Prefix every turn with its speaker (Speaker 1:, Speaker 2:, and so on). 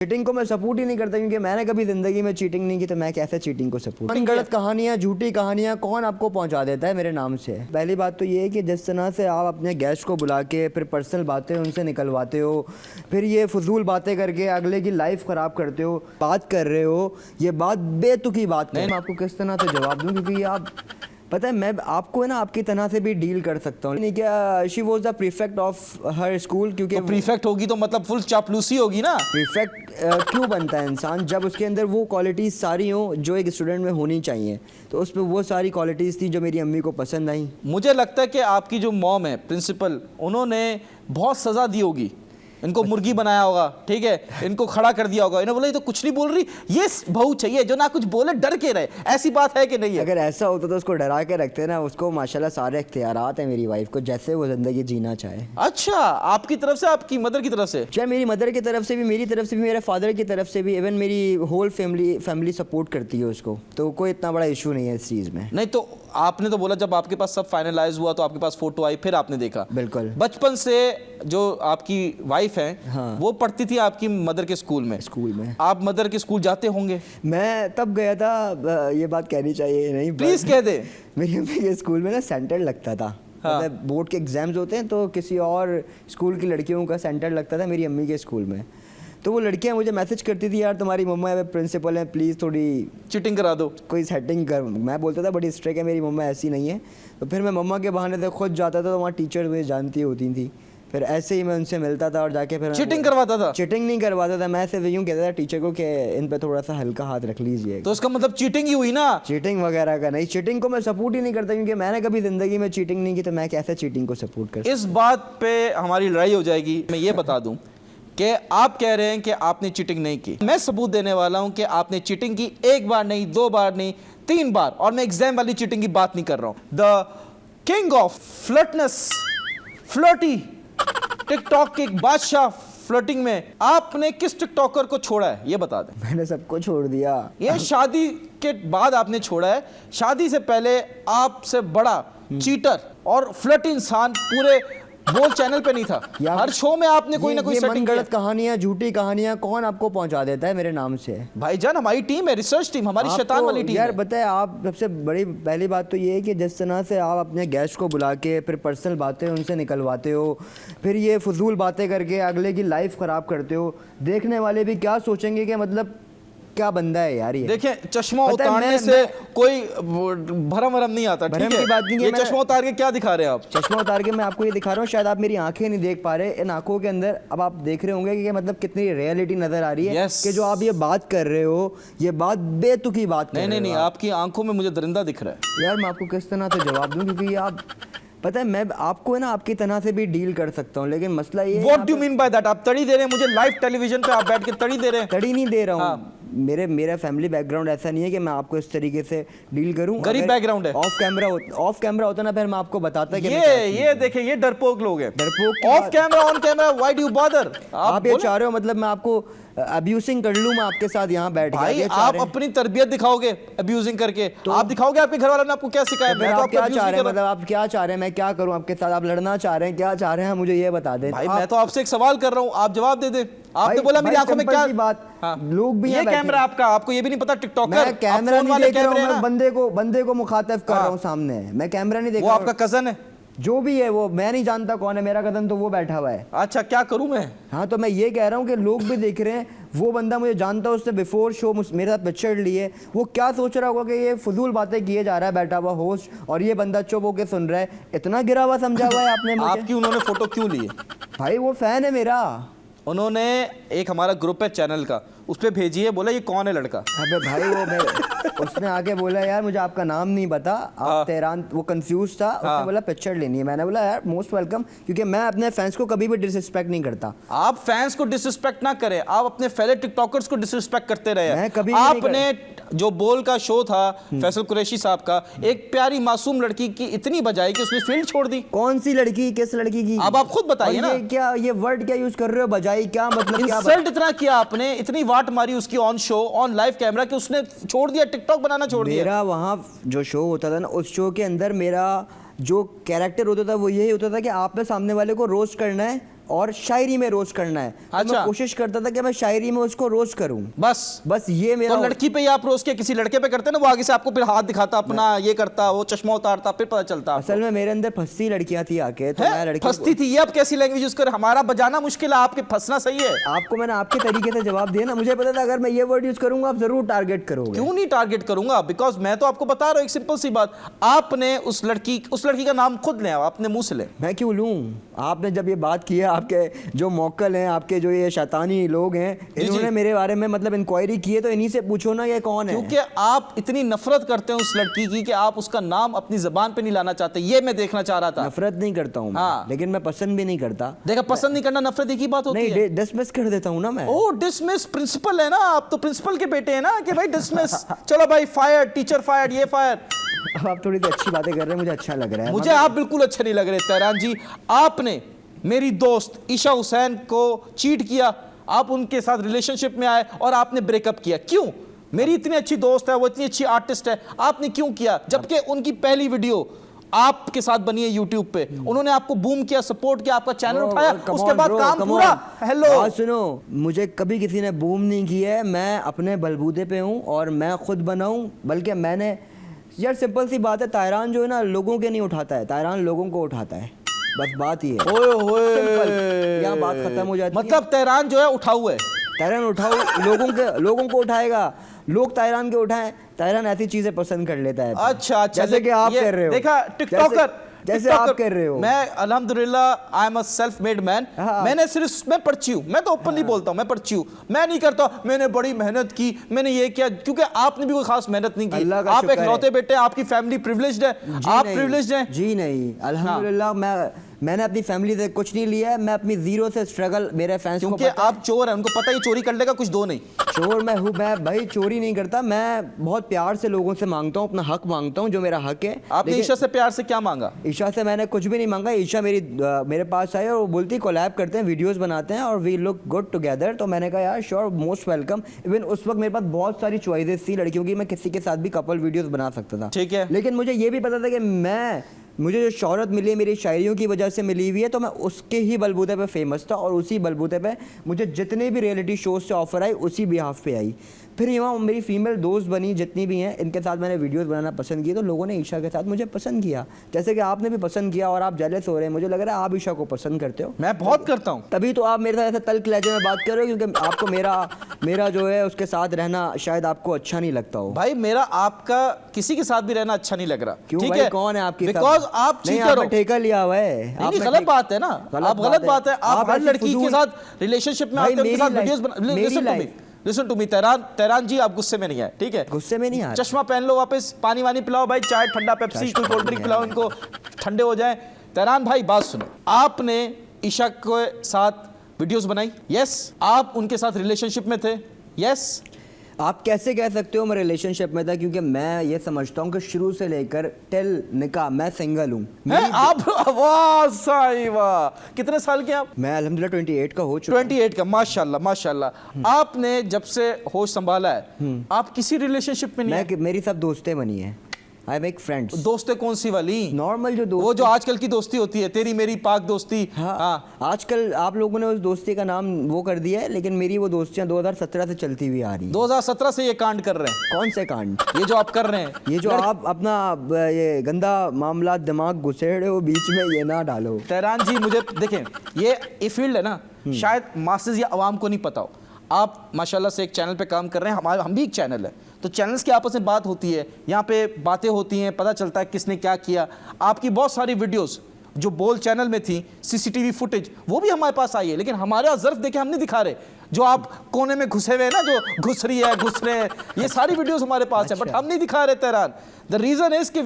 Speaker 1: Cheating को मैं support ही नहीं करता क्योंकि मैंने कभी ज़िंदगी में चीटिंग नहीं की, तो मैं कैसे चीटिंग को सपोर्ट। गलत कहानियाँ, झूठी कहानियाँ कौन आपको पहुंचा देता है मेरे नाम से। पहली बात तो ये है कि जिस तरह से आप अपने गेस्ट को बुला के फिर पर्सनल बातें उनसे निकलवाते हो, फिर ये फजूल बातें करके अगले की लाइफ ख़राब करते हो, बात कर रहे हो, ये बात बेतुकी बात नहीं। मैं आपको किस तरह से जवाब दूँ, क्योंकि आप पता है मैं आपको है ना आपकी तरह से भी डील कर सकता हूँ। नहीं क्या she was the prefect of her school, क्योंकि
Speaker 2: तो प्रीफेक्ट होगी तो मतलब फुल चापलूसी होगी ना।
Speaker 1: प्रीफेक्ट क्यों बनता है इंसान, जब उसके अंदर वो क्वालिटीज़ सारी हों जो एक स्टूडेंट में होनी चाहिए। तो उसमें वो सारी क्वालिटीज़ थी जो मेरी अम्मी को पसंद आई।
Speaker 2: मुझे लगता है कि आपकी जो मॉम है प्रिंसिपल, उन्होंने बहुत सज़ा दी होगी, इनको मुर्गी बनाया होगा, ठीक है, इनको खड़ा कर दिया होगा, इन्हें बोला ये तो कुछ नहीं बोल रही, ये बहू चाहिए जो ना कुछ बोले डर के रहे। ऐसी बात है कि नहीं है?
Speaker 1: अगर ऐसा होता तो उसको डरा के रखते ना, उसको माशाल्लाह सारे इख्तियारात हैं मेरी वाइफ को, जैसे वो ज़िंदगी जीना चाहे।
Speaker 2: अच्छा, आपकी तरफ से, आपकी मदर की तरफ से?
Speaker 1: चाहे मेरी मदर की तरफ से भी, मेरी तरफ से भी, मेरे फादर की तरफ से भी, इवन मेरी होल फैमिली सपोर्ट करती है उसको, तो कोई इतना बड़ा इशू नहीं है इस चीज़ में।
Speaker 2: नहीं तो आपने तो बोला जब आपके पास सब फाइनलाइज हुआ तो आपके पास फोटो आई, फिर आपने देखा।
Speaker 1: बिल्कुल।
Speaker 2: बचपन से जो आपकी वाइफ है,
Speaker 1: हाँ,
Speaker 2: वो पढ़ती थी आपकी मदर के स्कूल में। आप मदर के स्कूल जाते होंगे?
Speaker 1: मैं तब गया था, ये बात कहनी चाहिए नहीं,
Speaker 2: प्लीज कह दे।
Speaker 1: मेरी अम्मी के स्कूल में ना सेंटर लगता था।
Speaker 2: हाँ।
Speaker 1: मतलब बोर्ड के एग्जाम्स होते हैं तो किसी और स्कूल की लड़कियों का सेंटर लगता था मेरी अम्मी के स्कूल में। तो वो लड़कियां मुझे मैसेज करती थी, यार तुम्हारी मम्मा प्रिंसिपल हैं, प्लीज़ थोड़ी
Speaker 2: चीटिंग करा दो,
Speaker 1: कोई सेटिंग कर। मैं बोलता था बड़ी स्ट्रिक्ट है मेरी मम्मा, ऐसी नहीं है। तो फिर मैं मम्मा के बहाने से खुद जाता था, तो वहाँ टीचर मुझे जानती होती थी, फिर ऐसे ही मैं उनसे मिलता था और जाके फिर
Speaker 2: चीटिंग करवाता था।
Speaker 1: चीटिंग नहीं करवाता था, मैं सिर्फ यूँ कहता था टीचर को कि इन पे थोड़ा सा हल्का हाथ रख लीजिए।
Speaker 2: तो उसका मतलब चीटिंग ही हुई ना।
Speaker 1: चीटिंग वगैरह का नहीं, चीटिंग को मैं सपोर्ट ही नहीं करता क्योंकि मैंने कभी ज़िंदगी में चीटिंग नहीं की, तो मैं कैसे चीटिंग को सपोर्ट कर।
Speaker 2: इस बात पे हमारी लड़ाई हो जाएगी। मैं ये बता दूं कि आप कह रहे हैं कि आपने चीटिंग नहीं की, मैं सबूत देने वाला हूं कि आपने चीटिंग की, एक बार नहीं, 2 बार नहीं, 3 बार। और मैं एग्जाम वाली चीटिंग की बात नहीं कर रहा हूं। The king of flirtness, flirty, TikTok के बादशाह फ्लर्टिंग में, आपने किस टिकटॉकर को छोड़ा है ये बता दें।
Speaker 1: मैंने सबको छोड़ दिया।
Speaker 2: ये शादी के बाद आपने छोड़ा है, शादी से पहले आपसे बड़ा चीटर और फ्लर्ट इंसान पूरे बोल चैनल पे नहीं था। हर शो में आपने कोई ना कोई सेटिंग
Speaker 1: गलत कहानियां, झूठी कहानियां कौन आपको पहुंचा देता है मेरे नाम से।
Speaker 2: भाईजान हमारी टीम है, रिसर्च टीम, हमारी शैतान वाली टीम
Speaker 1: यार
Speaker 2: है।
Speaker 1: बताए आप, सबसे बड़ी पहली बात तो ये है कि जिस तरह से आप अपने गेस्ट को बुला के फिर पर्सनल बातें उनसे निकलवाते हो, फिर ये फजूल बातें करके अगले की लाइफ ख़राब करते हो, देखने वाले भी क्या सोचेंगे कि मतलब क्या बंदा है यार ये।
Speaker 2: देखें, चश्मा उतारने से कोई भरम वरम नहीं आता, ठीक है?
Speaker 1: की बात नहीं है।
Speaker 2: ये चश्मा उतार के क्या दिखा रहे हैं आप?
Speaker 1: चश्मा उतार के मैं आपको ये दिखा रहा हूँ, शायद आप मेरी आंखें नहीं देख पा रहे, इन आंखों के अंदर अब आप देख रहे होंगे कि मतलब कितनी रियलिटी नजर आ रही है। कि जो आप ये बात कर रहे हो, ये बात बेतुकी बात
Speaker 2: नहीं, आपकी आंखों में मुझे दरिंदा दिख रहा है।
Speaker 1: यार मैं आपको किस तरह से जवाब दूं, क्योंकि आप पता है मैं आपको है ना आपकी तरह से भी डील कर सकता हूँ, लेकिन मसला ये
Speaker 2: What do you mean by that? आप तड़ी दे रहे हैं मुझे लाइव टेलीविजन पे, आप बैठ के तड़ी दे रहे हैं।
Speaker 1: तड़ी नहीं दे रहा हूँ। मेरा फैमिली बैकग्राउंड ऐसा नहीं है कि मैं आपको इस तरीके से डील करूं।
Speaker 2: गरीब बैकग्राउंड है।
Speaker 1: ऑफ कैमरा होता ना, फिर मैं आपको बताता कि
Speaker 2: ये देखिए, ये डरपोक लोग हैं।
Speaker 1: डरपोक
Speaker 2: of camera, on camera, why do you bother?
Speaker 1: आप ये चाह रहे हो मतलब मैं आपको अब्यूजिंग कर लूं मैं आपके साथ यहाँ बैठ के?
Speaker 2: भाई आप अपनी तरबियत दिखाओगे अब्यूजिंग करके, तो आप दिखाओगे आपके घर वालों ने आपको क्या सिखाया?
Speaker 1: मैं तो क्या चाह रहे हैं, मतलब आप क्या चाह रहे हैं, मैं क्या करूं आपके साथ? आप लड़ना चाह रहे हैं, क्या चाह रहे हैं, मुझे ये बता दें।
Speaker 2: भाई मैं तो आपसे एक सवाल कर रहा हूं, आप जवाब दे दें। आपने बोला मेरी आंखों में क्या
Speaker 1: बात। लोग भी
Speaker 2: ये कैमरा आपका, आपको ये भी नहीं पता टिकटॉकर?
Speaker 1: मैं कैमरा नहीं देख रहा हूं, मैं बंदे को मुखातब कर रहा हूं सामने, मैं कैमरा नहीं देख रहा हूं।
Speaker 2: वो आपका कजन है?
Speaker 1: जो भी है वो, मैं नहीं जानता कौन है, मेरा कदम तो वो बैठा हुआ है।
Speaker 2: अच्छा, क्या करूं मैं?
Speaker 1: हाँ तो मैं ये कह रहा हूँ कि लोग भी देख रहे हैं, वो बंदा मुझे जानता है, उससे बिफोर शो मेरे साथ पिक्चर लिए, वो क्या सोच रहा होगा कि ये फजूल बातें किए जा रहा है बैठा हुआ होस्ट, और ये बंदा चुप होकर सुन रहा है। इतना गिरा हुआ समझा हुआ है आपने मुझे।
Speaker 2: आपकी उन्होंने फोटो क्यों ली?
Speaker 1: भाई वो फैन है मेरा।
Speaker 2: उन्होंने एक हमारा ग्रुप है चैनल का, उस पर भेजी है, बोला ये कौन है लड़का।
Speaker 1: अबे भाई उसने आके बोला यार मुझे आपका नाम नहीं पता, आप तेहरान, वो कंफ्यूज था। उसने बोला पिक्चर लेनी है, मैंने बोला यार मोस्ट वेलकम, क्योंकि मैं अपने फैंस को कभी भी डिसरिस्पेक्ट नहीं करता।
Speaker 2: आप फैंस को डिसरिस्पेक्ट ना करें, आप अपने फेलो टिकटॉकर्स को डिसरिस्पेक्ट करते रहे।
Speaker 1: मैं कभी
Speaker 2: आपने जो बोल का शो था फैसल कुरैशी साहब का, एक प्यारी मासूम लड़की की इतनी बजाई कि उसने फील्ड छोड़ दी।
Speaker 1: कौन सी लड़की, किस लड़की की?
Speaker 2: अब आप खुद बताइए ना।
Speaker 1: क्या ये वर्ड क्या यूज कर रहे हो, बजाई क्या मतलब?
Speaker 2: इंसल्ट इतना किया आपने, इतनी वाट मारी उसकी on show, on live camera, कि उसने छोड़ दिया, टिकटॉक बनाना छोड़ दिया।
Speaker 1: मेरा वहाँ जो शो होता था ना, उस शो के अंदर मेरा जो कैरेक्टर होता था वो यही होता था कि आपने सामने वाले को रोस्ट करना है और शायरी में रोस्ट करना है। तो
Speaker 2: अच्छा।
Speaker 1: मैं कोशिश करता था कि मैं शायरी में उसको रोस्ट करूं,
Speaker 2: बस
Speaker 1: ये मेरा।
Speaker 2: तो लड़की पे ही आप रोज के किसी लड़के पे करते ना, वो आगे से आपको फिर हाथ दिखाता अपना, ये करता, वो चश्मा उतारता, फिर पता चलता आपको।
Speaker 1: असल में मेरे अंदर फंसी लड़कियां थी आके, तो
Speaker 2: है?
Speaker 1: मैं लड़की
Speaker 2: फंसती थी, ये आप कैसी लैंग्वेज यूज कर, हमारा बजाना मुश्किल है, आपके फंसना सही है।
Speaker 1: आपको मैंने आपके तरीके से जवाब दिया ना, मुझे पता था अगर मैं ये वर्ड यूज करूंगा आप जरूर टारगेट करोगे।
Speaker 2: क्यों नहीं टारगेट करूंगा, बिकॉज मैं तो आपको बता रहा हूं एक सिंपल सी बात, आपने उस लड़की का नाम खुद ले, आपने मुंह से ले।
Speaker 1: मैं क्यों लूं? आपने जब ये बात की है, आपके जो मौक्कल हैं, आपके जो ये शैतानी लोग हैं, इन्होंने मेरे बारे में मतलब इंक्वायरी की है, तो इन्हीं से पूछो ना ये कौन है।
Speaker 2: क्योंकि आप इतनी नफरत करते हैं उस लड़की की कि आप उसका नाम अपनी जबान पे नहीं लाना चाहते, ये मैं देखना चाह रहा था।
Speaker 1: नफरत नहीं करता हूँ
Speaker 2: हाँ।
Speaker 1: लेकिन मैं पसंद भी नहीं करता।
Speaker 2: देखा, पसंद नहीं करना नफरत एक ही बात होती है।
Speaker 1: नहीं, डिसमिस कर देता हूँ ना मैं।
Speaker 2: ओ डिसमिस, प्रिंसिपल है ना आप, तो प्रिंसिपल के बेटे हैं ना कि भाई डिसमिस, चलो भाई फायर, टीचर फायर, ये फायर।
Speaker 1: अब आप थोड़ी सी अच्छी बातें कर रहे हैं, मुझे अच्छा लग रहा है।
Speaker 2: मुझे आप बिल्कुल अच्छे नहीं लग रहे तहरान जी। आपने मेरी दोस्त ईशा हुसैन को चीट किया, आप उनके साथ रिलेशनशिप में आए और आपने ब्रेकअप किया, क्यों? मेरी इतनी अच्छी दोस्त है, वो इतनी अच्छी आर्टिस्ट है, आपने क्यों किया? जबकि उनकी पहली वीडियो आपके साथ बनी है YouTube पे, उन्होंने आपको बूम किया, सपोर्ट किया, आपका चैनल उठाया, उसके बाद काम पूरा। हेलो,
Speaker 1: सुनो, मुझे कभी किसी ने बूम नहीं किया है, मैं अपने बलबूते पे हूँ और मैं खुद बनाऊँ, बल्कि मैंने, यार सिंपल सी बात है, तायरान जो है ना लोगों के नहीं उठाता है, तायरान लोगों को उठाता है, बस बात ये है।
Speaker 2: ओए होए,
Speaker 1: यहाँ बात खत्म हो जाती है।
Speaker 2: मतलब तहरान जो है उठाऊ है,
Speaker 1: तायरान उठाओ, लोगों को उठाएगा, लोग तायरान के उठाएं, तायरान ऐसी चीजें पसंद कर लेता है।
Speaker 2: अच्छा,
Speaker 1: जैसे कि आप कर रहे हो,
Speaker 2: देखा टिकटॉकर,
Speaker 1: जैसे आप कर रहे हो।
Speaker 2: मैं अल्हम्दुलिल्लाह I am a self made man. मैंने सिर्फ, मैं पर्ची हूँ, मैं तो ओपनली बोलता हूँ, मैं पर्ची हूँ, मैं नहीं करता मैंने बड़ी मेहनत की, मैंने ये किया, क्योंकि आपने भी कोई खास मेहनत नहीं की, आप एक लौते बेटे, आपकी फैमिली प्रिविलेज्ड है, आप प्रिविलेज्ड हैं।
Speaker 1: जी नहीं, अल्हम्दुलिल्लाह मैंने अपनी फैमिली से कुछ नहीं लिया है, मैं अपनी जीरो से स्ट्रगल, मेरे फैंस को
Speaker 2: क्योंकि आप चोर हैं, उनको पता ही चोरी कर लेगा, कुछ दो नहीं।
Speaker 1: चोर मैं हूँ, मैं भाई चोरी नहीं करता, मैं बहुत प्यार से लोगों से मांगता हूँ, अपना हक मांगता हूँ, जो मेरा हक है।
Speaker 2: आपने ईशा से प्यार से क्या मांगा?
Speaker 1: ईशा से मैंने कुछ भी नहीं मांगा। ईशा मेरे पास आई और वो बोलती कोलैब करते हैं, वीडियोस बनाते हैं और वी लुक गुड टुगेदर। तो मैंने कहा यार श्योर, मोस्ट वेलकम। इवन उस वक्त मेरे पास बहुत सारी चॉइसेस थी लड़कियों की, मैं किसी के साथ भी कपल वीडियोस बना सकता था,
Speaker 2: ठीक है।
Speaker 1: लेकिन मुझे ये भी पता था कि मुझे जो शोहरत मिली है मेरी शायरियों की वजह से मिली हुई है, तो मैं उसके ही बलबूते पे फेमस था और उसी बलबूते पे मुझे जितने भी रियलिटी शोज से ऑफर आई उसी बिहाफ पे आई। फिर यहाँ मेरी फीमेल दोस्त बनी जितनी भी हैं, इनके साथ मैंने वीडियोस बनाना पसंद किया, तो लोगों ने ईशा के साथ मुझे पसंद किया, जैसे कि आपने भी पसंद किया और आप जेलस हो रहे हैं। मुझे लग रहा है आप ईशा को पसंद करते हो।
Speaker 2: मैं बहुत करता हूँ,
Speaker 1: तभी तो आप मेरे साथ ऐसे तल्ख लहजे में बात कर रहे हो, क्योंकि आपको मेरा जो है उसके साथ रहना शायद आपको अच्छा नहीं लगता हो।
Speaker 2: भाई मेरा आपका किसी के साथ भी रहना अच्छा नहीं लग रहा।
Speaker 1: क्यों
Speaker 2: ठीक
Speaker 1: भाई,
Speaker 2: है?
Speaker 1: कौन है आपकी?
Speaker 2: बिकॉज आप चीटर हो,
Speaker 1: ठेका लिया हुआ है।
Speaker 2: नहीं गलत बात है ना, आप गलत बात है, आप हर लड़की के साथ रिलेशनशिप में आते हैं, उनके साथ वीडियोस बना। लिसन टू मी तहरान जी, आप गुस्से में नहीं आए, ठीक है?
Speaker 1: गुस्से में नहीं आ,
Speaker 2: चश्मा पहन लो वापस, पानी वानी पिलाओ भाई, चाय ठंडा पेप्सी कोई कोल्ड ड्रिंक पिलाओ, इनको ठंडे हो जाए। तहरान भाई बात सुनो, आपने ईशा के साथ वीडियोस बनाई, यस, आप उनके साथ रिलेशनशिप में थे, यस।
Speaker 1: आप कैसे कह सकते हो मैं रिलेशनशिप में था, क्योंकि मैं ये समझता हूँ कि शुरू से लेकर टिल निकाह मैं सिंगल हूँ।
Speaker 2: आप वाह सही वाह, कितने साल के आप?
Speaker 1: मैं अल्हम्दुलिल्लाह 28 का हो चुका।
Speaker 2: 28 का, माशाल्लाह माशाल्लाह। आपने जब से होश संभाला है आप किसी रिलेशनशिप में नहीं?
Speaker 1: मेरी सब दोस्तें बनी हैं, आई मेक फ्रेंड्स।
Speaker 2: दोस्तें कौन सी वाली?
Speaker 1: नॉर्मल जो दोस्त,
Speaker 2: वो जो आजकल की दोस्ती होती है, तेरी मेरी पाक दोस्ती।
Speaker 1: हाँ, आजकल आप लोगों ने उस दोस्ती का नाम वो कर दिया है, लेकिन मेरी वो दोस्तियां 2017 से चलती हुई आ रही हैं।
Speaker 2: 2017 से ये कांड कर रहे हैं?
Speaker 1: कौन से कांड?
Speaker 2: ये जो आप कर रहे हैं,
Speaker 1: ये जो आप अपना ये गंदा मामला दिमाग घुसेड़े हो बीच में, ये ना डालो।
Speaker 2: तहरान जी मुझे देखें, ये फील्ड है ना, शायद मासेस या आवाम को नहीं पता हो। आप माशाल्लाह से एक चैनल पे काम कर रहे हैं, हम भी एक चैनल है, तो चैनल्स की आपस में बात होती है, यहाँ पे बातें होती हैं, पता चलता है किसने क्या किया। आपकी बहुत सारी वीडियोस जो बोल चैनल में थी, सीसीटीवी फुटेज, वो भी हमारे पास आई है, लेकिन हमारा ज़र्फ देखे हम नहीं दिखा रहे। जो आप कोने में घुसे हुए हैं ना, जो घुस रही है, घुस रहे हैं, ये सारी वीडियोस हमारे पास है, बट हम नहीं दिखा रहे तहरान। द रीज़न इज कि